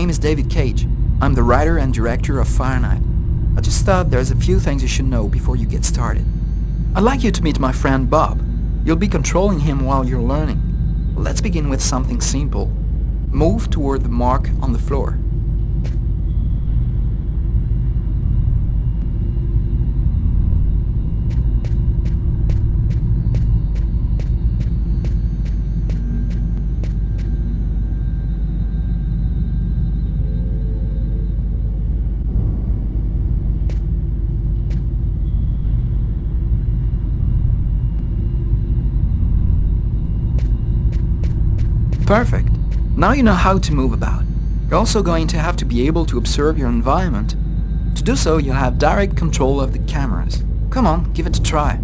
name is David Cage. I'm the writer and director of Fahrenheit. I just thought there's a few things you should know before you get started. I'd like you to meet my friend Bob. You'll be controlling him while you're learning. Let's begin with something simple. Move toward the mark on the floor. Perfect. Now you know how to move about. You're also going to have to be able to observe your environment. To do so, you'll have direct control of the cameras. Come on, give it a try.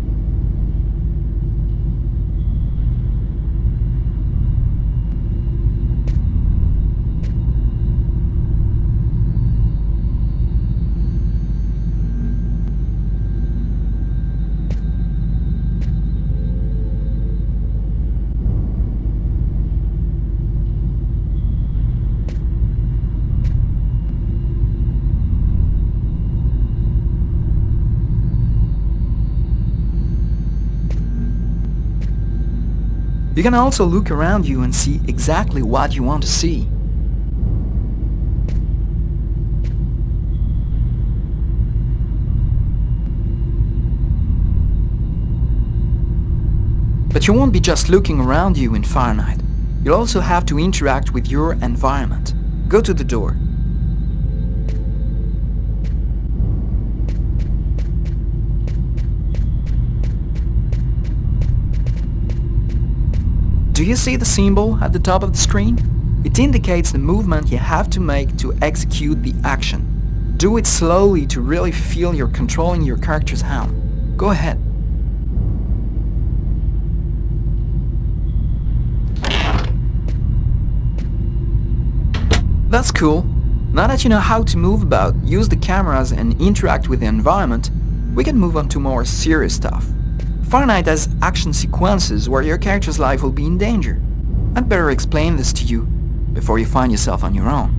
You can also look around you and see exactly what you want to see. But you won't be just looking around you in Fahrenheit. You'll also have to interact with your environment. Go to the door. Do you see the symbol at the top of the screen? It indicates the movement you have to make to execute the action. Do it slowly to really feel you're controlling your character's hand. Go ahead. That's cool. Now that you know how to move about, use the cameras and interact with the environment, we can move on to more serious stuff. Fahrenheit has action sequences where your character's life will be in danger. I'd better explain this to you before you find yourself on your own.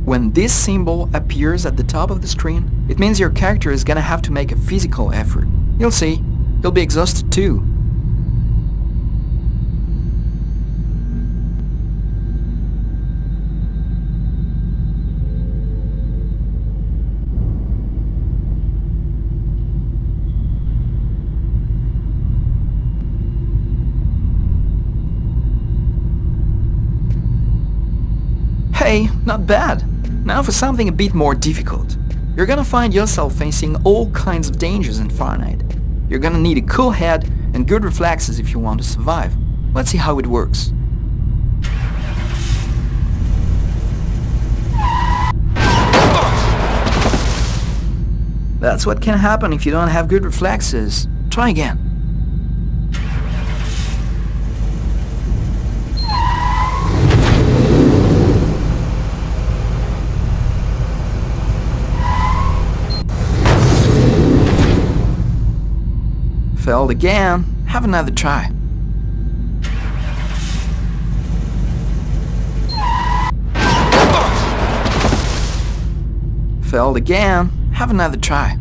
When this symbol appears at the top of the screen, it means your character is gonna have to make a physical effort. You'll see, you'll be exhausted too. Hey, not bad. Now for something a bit more difficult. You're gonna find yourself facing all kinds of dangers in Fahrenheit. You're gonna need a cool head and good reflexes if you want to survive. Let's see how it works. That's what can happen if you don't have good reflexes. Try again. Failed again. Have another try. Failed again. Have another try.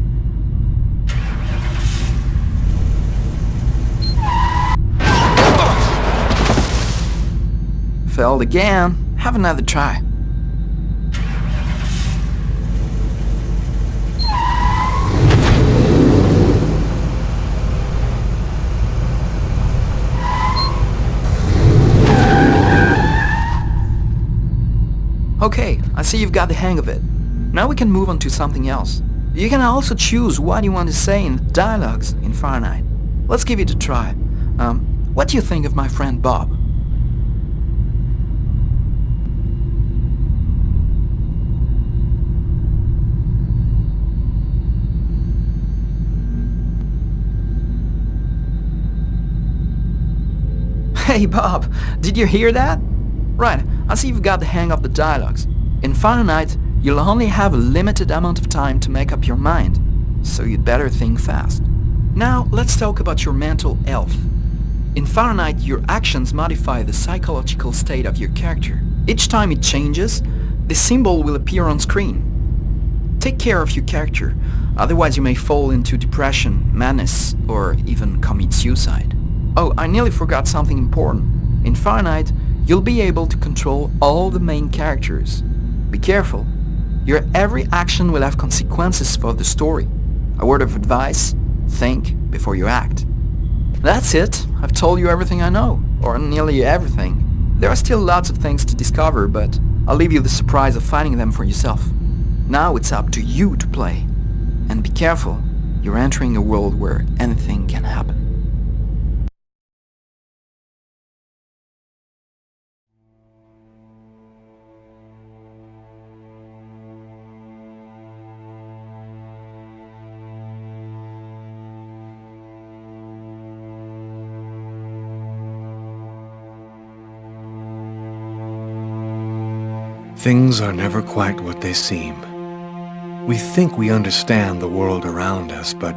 Failed again. Have another try. Okay, I see you've got the hang of it. Now we can move on to something else. You can also choose what you want to say in the dialogues in Fahrenheit. Let's give it a try. What do you think of my friend Bob? Hey Bob, did you hear that? Right, I see you've got the hang of the dialogues. In Fahrenheit, you'll only have a limited amount of time to make up your mind, so you'd better think fast. Now, let's talk about your mental health. In Fahrenheit, your actions modify the psychological state of your character. Each time it changes, the symbol will appear on screen. Take care of your character, otherwise you may fall into depression, madness, or even commit suicide. Oh, I nearly forgot something important. In Fahrenheit, you'll be able to control all the main characters. Be careful. Your every action will have consequences for the story. A word of advice, think before you act. That's it. I've told you everything I know, or nearly everything. There are still lots of things to discover, but I'll leave you the surprise of finding them for yourself. Now it's up to you to play. And be careful, you're entering a world where anything can happen. Things are never quite what they seem. We think we understand the world around us, but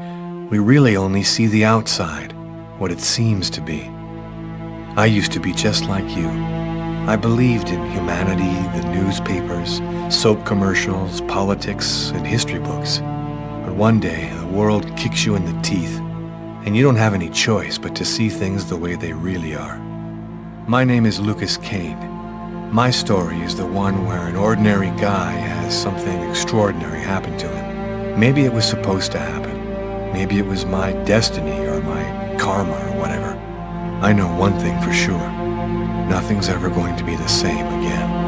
we really only see the outside, what it seems to be. I used to be just like you. I believed in humanity, the newspapers, soap commercials, politics, and history books. But one day, the world kicks you in the teeth, and you don't have any choice but to see things the way they really are. My name is Lucas Kane. My story is the one where an ordinary guy has something extraordinary happen to him. Maybe it was supposed to happen. Maybe it was my destiny or my karma or whatever. I know one thing for sure. Nothing's ever going to be the same again.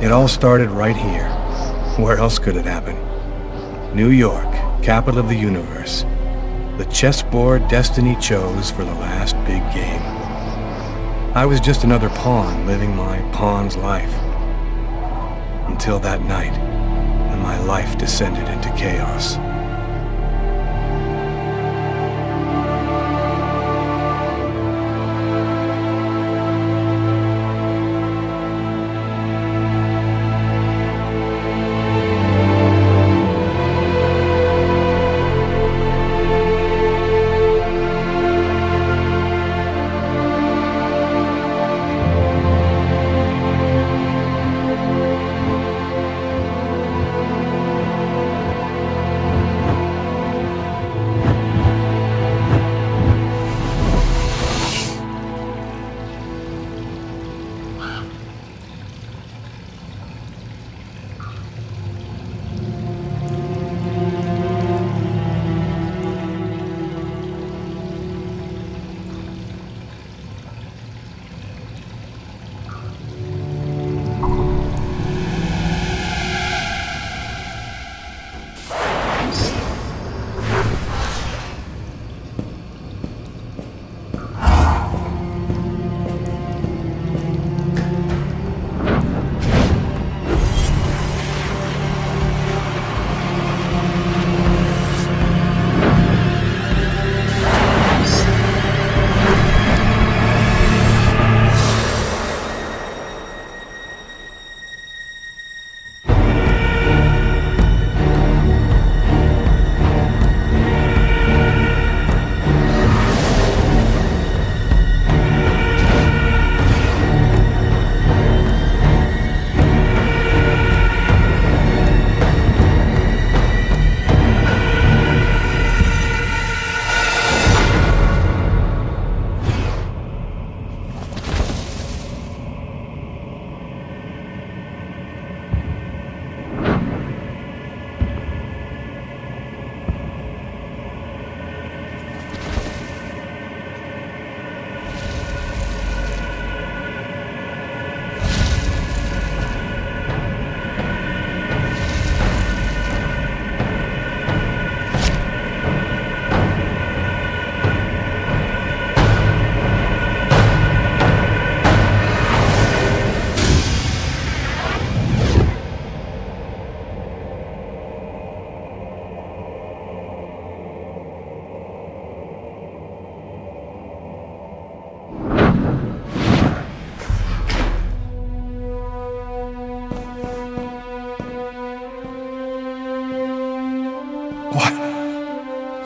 It all started right here. Where else could it happen? New York, capital of the universe. The chessboard destiny chose for the last big game. I was just another pawn living my pawn's life. Until that night, when my life descended into chaos.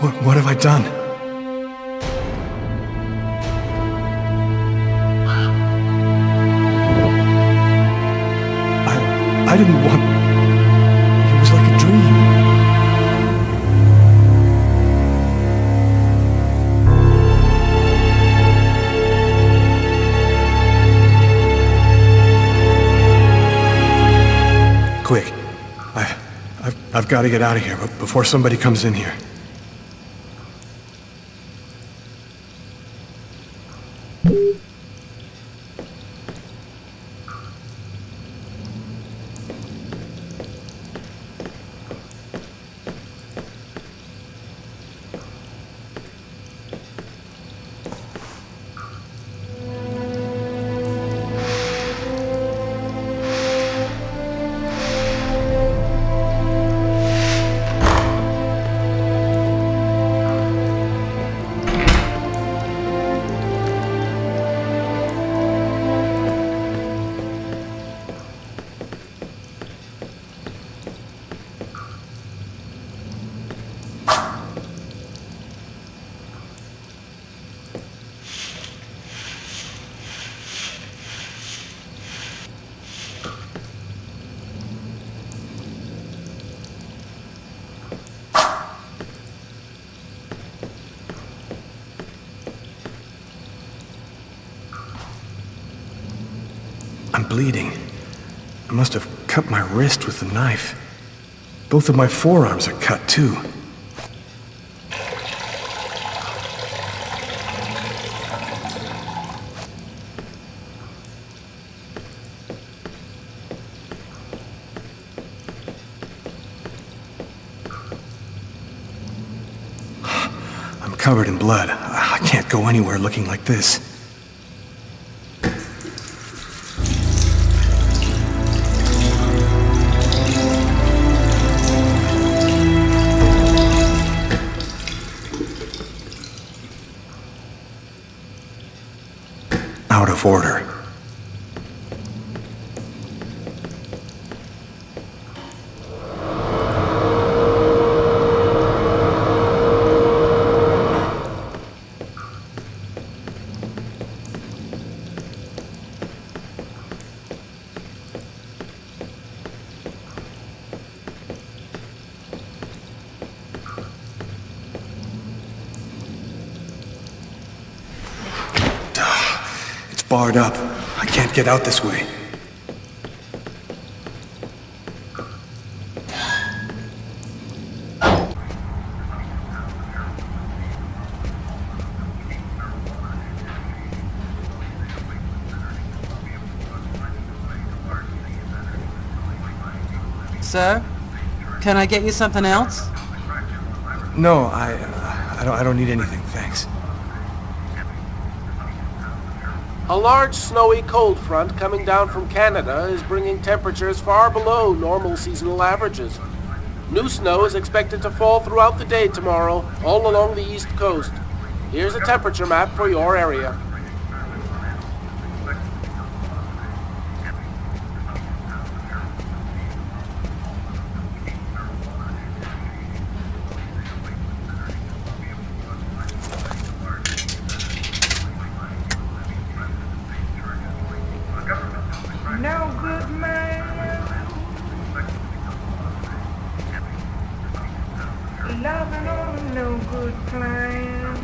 What have I done? I didn't want... It was like a dream. Quick. I've got to get out of here before somebody comes in here. I'm bleeding. I must have cut my wrist with the knife. Both of my forearms are cut, too. I'm covered in blood. I can't go anywhere looking like this. Out of order. Barred up. I can't get out this way. Sir, can I get you something else? No, I don't need anything, thanks. A large snowy cold front coming down from Canada is bringing temperatures far below normal seasonal averages. New snow is expected to fall throughout the day tomorrow, all along the east coast. Here's a temperature map for your area. No good man, loving on a no good plan.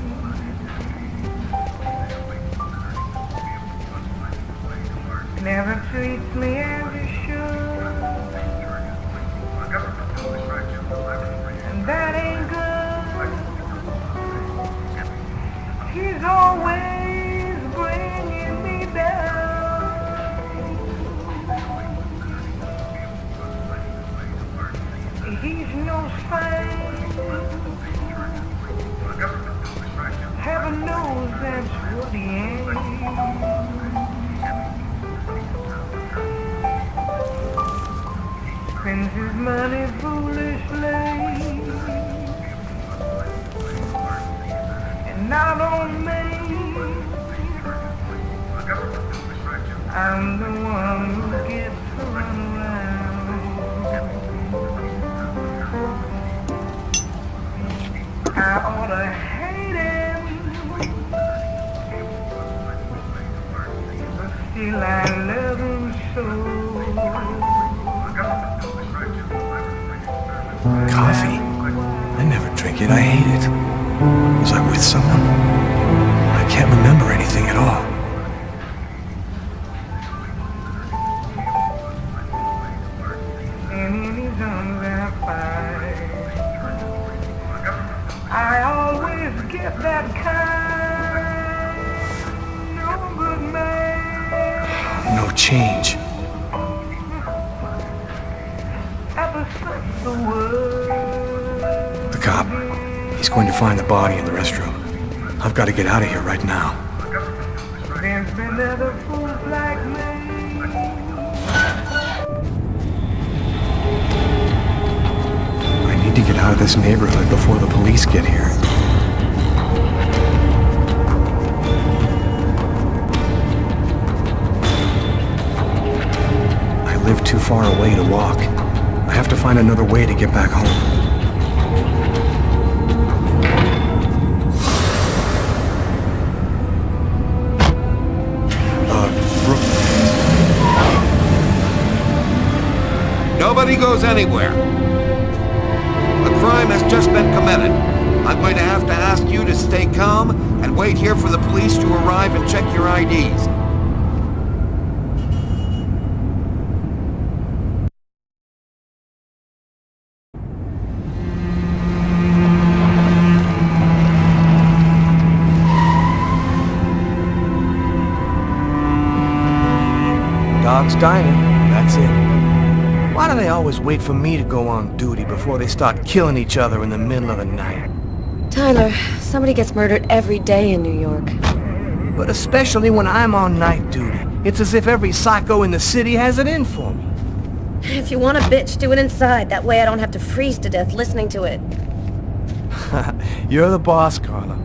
Never treats me as he should, and that ain't good. He's always bringing me down. He's no saint. Heaven knows that's what he ain't. Spends his money foolishly, and not on me. I'm the one who gets to run around. I Still I love him so. Coffee? I never drink it. I hate it. Was I with someone? I can't remember anything at all. And in his arms I find I always get that kind, no good man. No change. Ever since the world. The cop. He's going to find the body in the restroom. I've got to get out of here right now. There's been other fools like me. I need to get out of this neighborhood before the police get here. I live too far away to walk. I have to find another way to get back home. Nobody goes anywhere. A crime has just been committed. I'm going to have to ask you to stay calm and wait here for the police to arrive and check your IDs. Dog's dining, that's it. Why do they always wait for me to go on duty before they start killing each other in the middle of the night? Tyler, somebody gets murdered every day in New York. But especially when I'm on night duty. It's as if every psycho in the city has it in for me. If you want a bitch, do it inside. That way I don't have to freeze to death listening to it. You're the boss, Carla.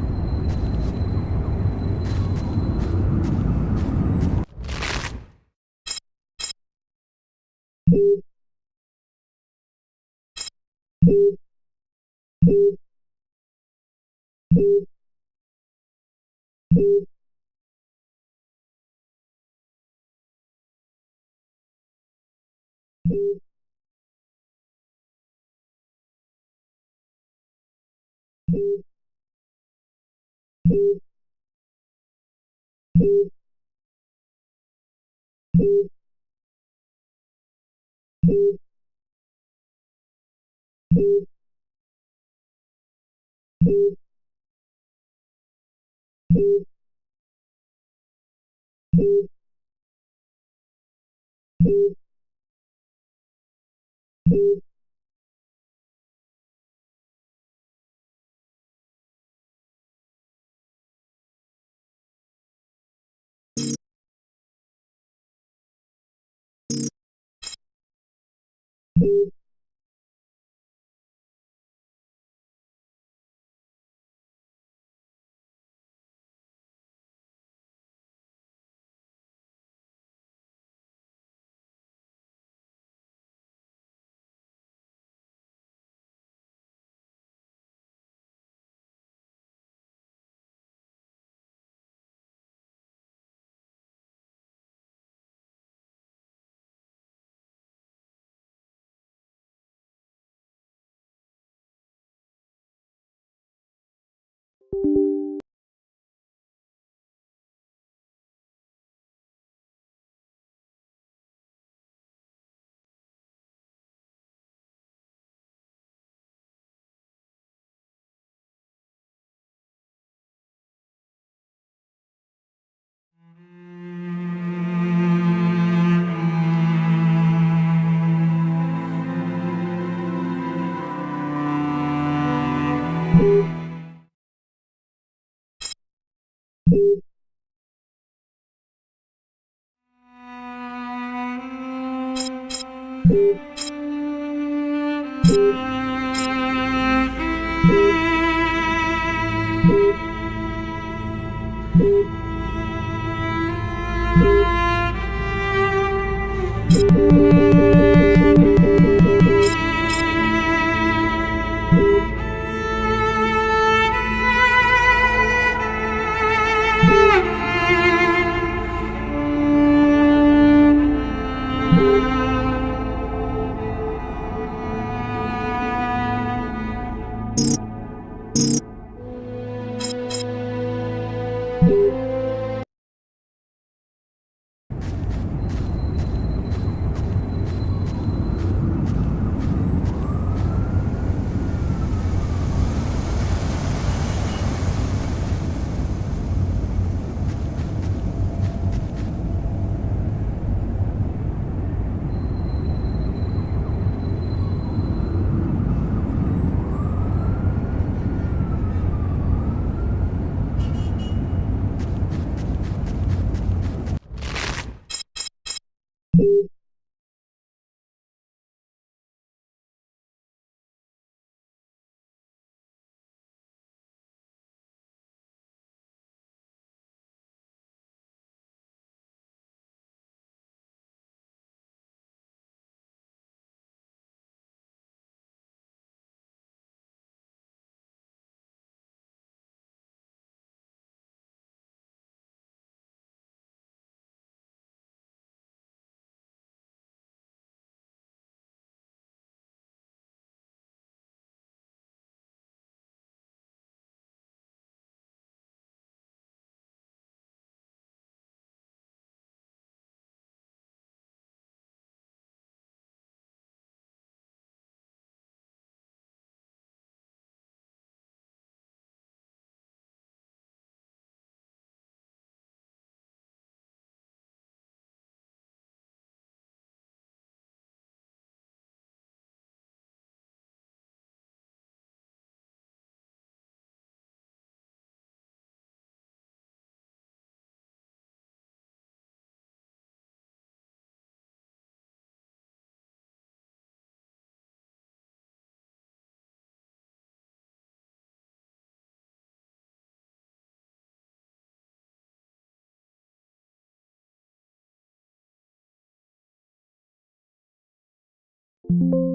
you.